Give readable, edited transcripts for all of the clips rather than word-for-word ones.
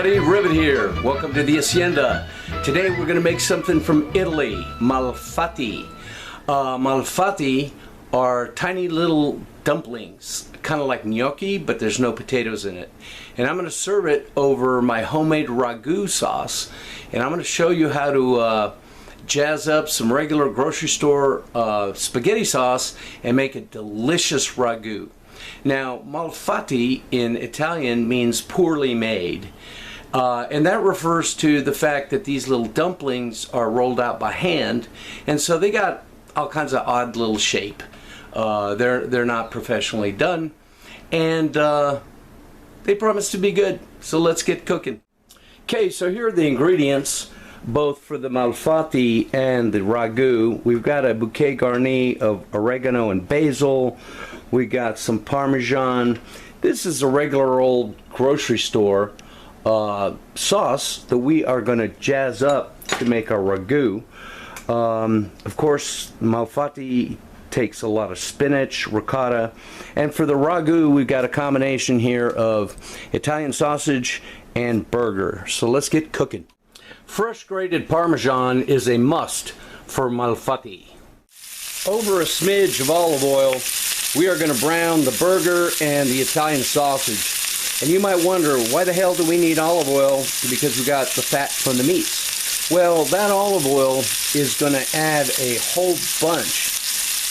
everybody, Rivet here. Welcome to the Hacienda. Today we're going to make something from Italy, Malfatti. Malfatti are tiny little dumplings, kind of like gnocchi, but there's no potatoes in it. And I'm going to serve it over my homemade ragu sauce. And I'm going to show you how to jazz up some regular grocery store spaghetti sauce and make a delicious ragu. Now, Malfatti in Italian means poorly made. And that refers to the fact that these little dumplings are rolled out by hand, and so they got all kinds of odd little shape. They're not professionally done, and they promise to be good. So let's get cooking. Okay, so here are the ingredients, both for the Malfatti and the ragu. We've got a bouquet garni of oregano and basil. We got some Parmesan. This is a regular old grocery store sauce that we are going to jazz up to make our ragu. Of course, Malfatti takes a lot of spinach, ricotta, and for the ragu we've got a combination here of Italian sausage and burger. So let's get cooking. Fresh grated Parmesan is a must for Malfatti. Over a smidge of olive oil, we are going to brown the burger and the Italian sausage. And you might wonder, why the hell do we need olive oil? Because we got the fat from the meats. Well, that olive oil is going to add a whole bunch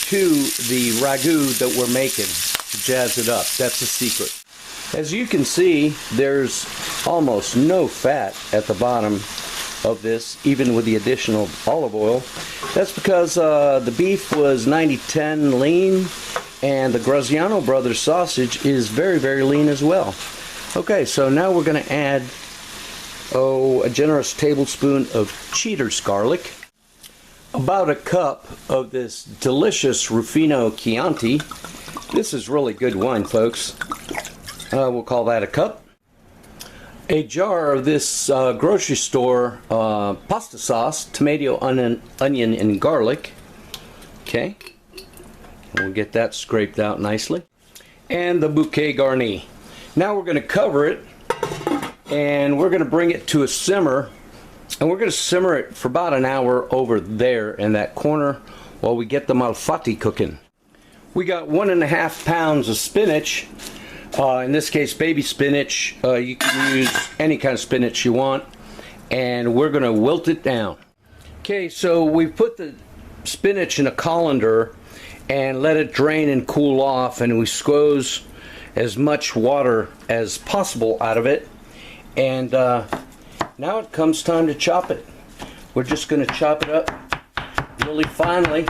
to the ragu that we're making to jazz it up. That's the secret. As you can see, there's almost no fat at the bottom of this, even with the additional olive oil. That's because the beef was 90-10 lean, and the Graziano Brothers sausage is very, very lean as well. Okay, so now we're going to add a generous tablespoon of Cheater's garlic, about a cup of this delicious Rufino Chianti. This is really good wine, folks. We'll call that a cup. A jar of this grocery store pasta sauce, tomato, onion, and garlic. Okay, we'll get that scraped out nicely. And the bouquet garni. Now we're going to cover it, and we're going to bring it to a simmer, and we're going to simmer it for about an hour over there in that corner while we get the Malfatti cooking. We got 1.5 pounds of spinach. In this case, baby spinach. You can use any kind of spinach you want, and we're going to wilt it down. Okay, so we put the spinach in a colander and let it drain and cool off, and we squeeze as much water as possible out of it. And now it comes time to chop it. We're just going to chop it up really finely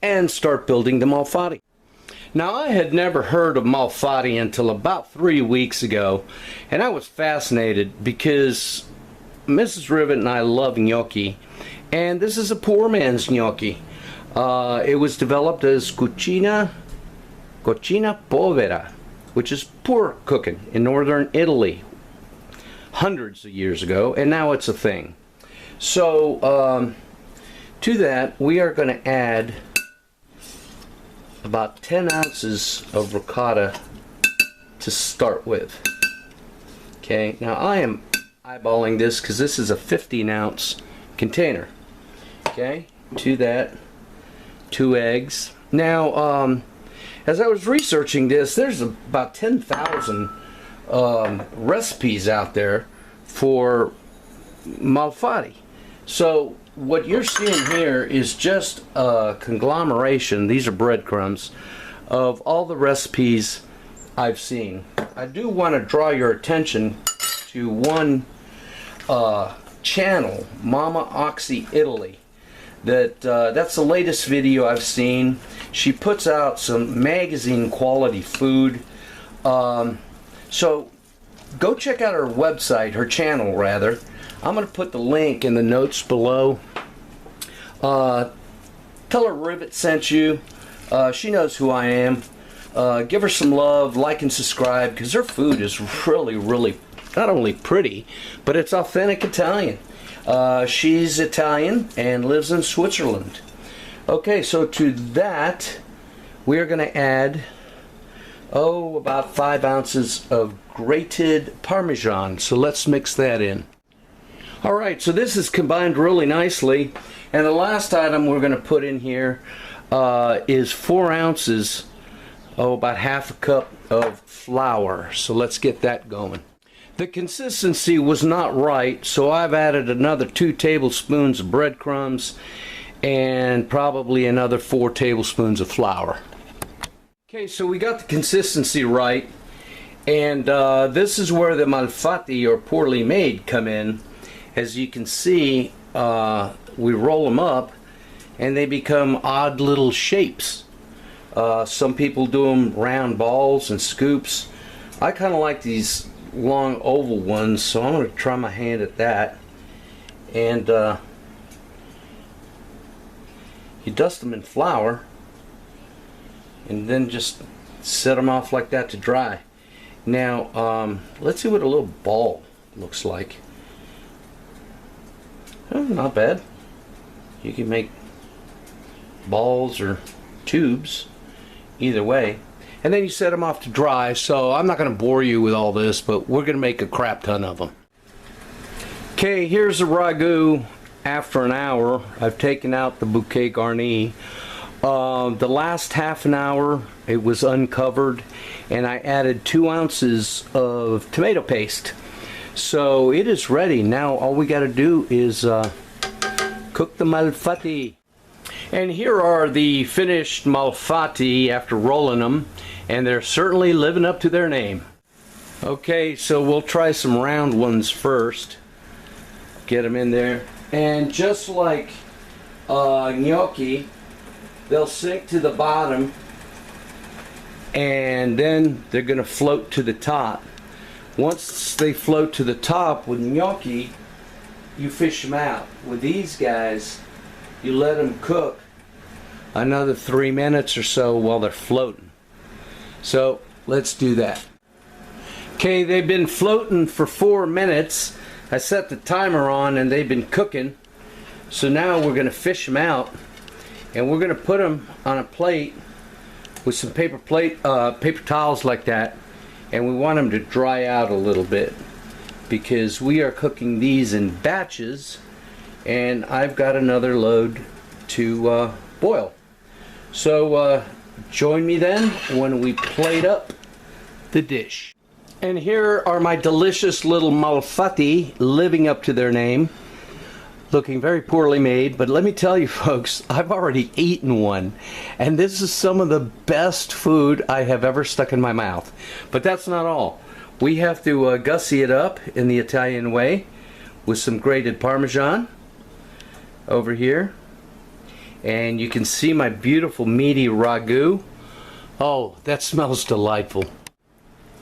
and start building the Malfatti. Now, I had never heard of Malfatti until about 3 weeks ago, and I was fascinated because Mrs. Rivet and I love gnocchi, and this is a poor man's gnocchi. It was developed as cucina povera, which is poor cooking in northern Italy hundreds of years ago, and now it's a thing. So to that we are going to add about 10 ounces of ricotta to start with. Okay, now I am eyeballing this because this is a 15-ounce container. Okay, to that, 2 eggs. Now, as I was researching this, there's about 10,000 recipes out there for Malfatti. So what you're seeing here is just a conglomeration, these are breadcrumbs, of all the recipes I've seen. I do want to draw your attention to one channel, Mama Oxy Italy. That's the latest video I've seen. She puts out some magazine quality food. So go check out her website, her channel rather. I'm going to put the link in the notes below. Tell her Rivet sent you. She knows who I am. Give her some love, like and subscribe, because her food is really, really not only pretty, but it's authentic Italian. She's Italian and lives in Switzerland. Okay, so to that we are going to add about 5 ounces of grated Parmesan. So let's mix that in. Alright, so this is combined really nicely. And the last item we're going to put in here is 4 ounces, about half a cup of flour. So let's get that going. The consistency was not right, so I've added another 2 tablespoons of breadcrumbs and probably another 4 tablespoons of flour. Okay, so we got the consistency right, and this is where the Malfatti, or poorly made, come in. As you can see, we roll them up and they become odd little shapes. Some people do them round balls and scoops. I kind of like these long oval ones, so I'm going to try my hand at that. And you dust them in flour and then just set them off like that to dry. Now let's see what a little ball looks like. Oh, not bad. You can make balls or tubes either way, and then you set them off to dry. So I'm not going to bore you with all this, but we're going to make a crap ton of them. Okay, here's the ragu after an hour. I've taken out the bouquet garni. The last half an hour it was uncovered, and I added 2 ounces of tomato paste. So it is ready. Now all we got to do is cook the Malfatti. And here are the finished Malfatti after rolling them, and they're certainly living up to their name. Okay, so we'll try some round ones first. Get them in there, and just like gnocchi, they'll sink to the bottom and then they're going to float to the top. Once they float to the top with gnocchi, you fish them out. With these guys, you let them cook another 3 minutes or so while they're floating. So let's do that. Okay, they've been floating for 4 minutes. I set the timer on and they've been cooking. So now we're going to fish them out, and we're going to put them on a plate with some paper towels like that. And we want them to dry out a little bit because we are cooking these in batches, and I've got another load to boil. So join me then when we plate up the dish. And here are my delicious little Malfatti, living up to their name. Looking very poorly made, but let me tell you folks, I've already eaten one, and this is some of the best food I have ever stuck in my mouth. But that's not all. We have to gussy it up in the Italian way with some grated Parmesan over here, and you can see my beautiful meaty ragu. Oh, that smells delightful.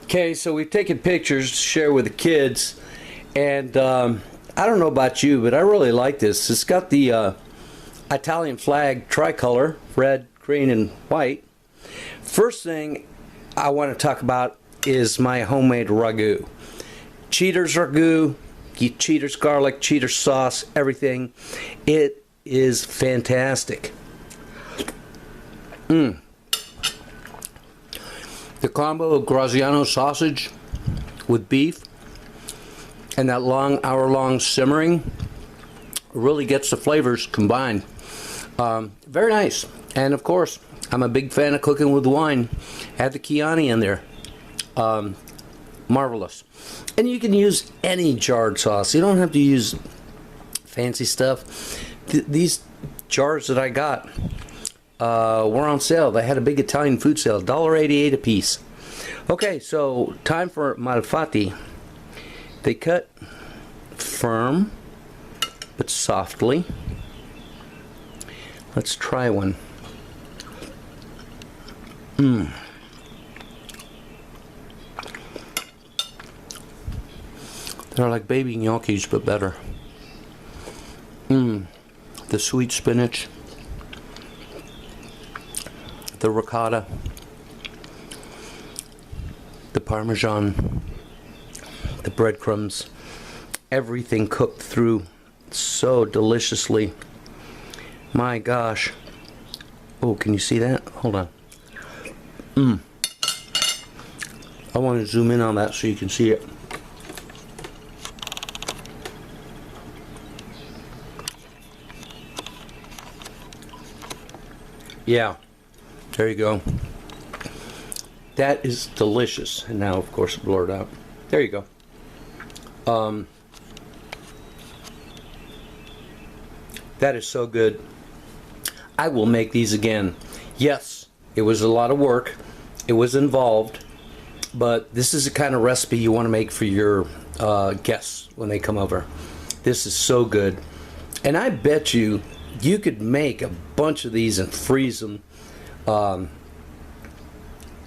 Okay, so we've taken pictures to share with the kids, and I don't know about you, but I really like this. It's got the Italian flag tricolor, red, green, and white. First thing I want to talk about is my homemade ragu. Cheater's ragu, Cheater's garlic, Cheater's sauce, everything. It is fantastic. The combo of Graziano sausage with beef and that long hour-long simmering really gets the flavors combined. Very nice. And of course, I'm a big fan of cooking with wine. Add the Chianti in there. Marvelous. And you can use any jarred sauce. You don't have to use fancy stuff. These jars that I got were on sale. They had a big Italian food sale, $1.88 a piece. Okay, so time for Malfatti. They cut firm but softly. Let's try one. They're like baby gnocchis but better. The sweet spinach, the ricotta, the Parmesan, the breadcrumbs, everything cooked through so deliciously. My gosh. Oh, can you see that? Hold on. I want to zoom in on that so you can see it. Yeah, there you go. That is delicious. And now, of course, blur it out. There you go. That is so good. I will make these again. Yes, it was a lot of work. It was involved. But this is the kind of recipe you want to make for your guests when they come over. This is so good. And I bet you could make a bunch of these and freeze them. And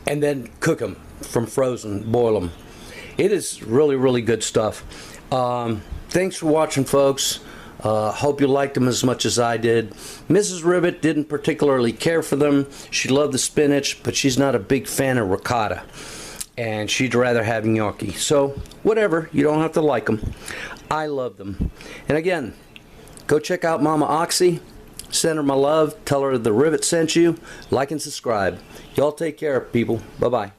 then cook them from frozen, boil them. It is really, really good stuff. Thanks for watching, folks. Hope you liked them as much as I did. Mrs. Ribbit didn't particularly care for them. She loved the spinach, but she's not a big fan of ricotta. And she'd rather have gnocchi. So, whatever. You don't have to like them. I love them. And again, go check out Mama Oxy. Send her my love. Tell her the Rivet sent you. Like and subscribe. Y'all take care, people. Bye-bye.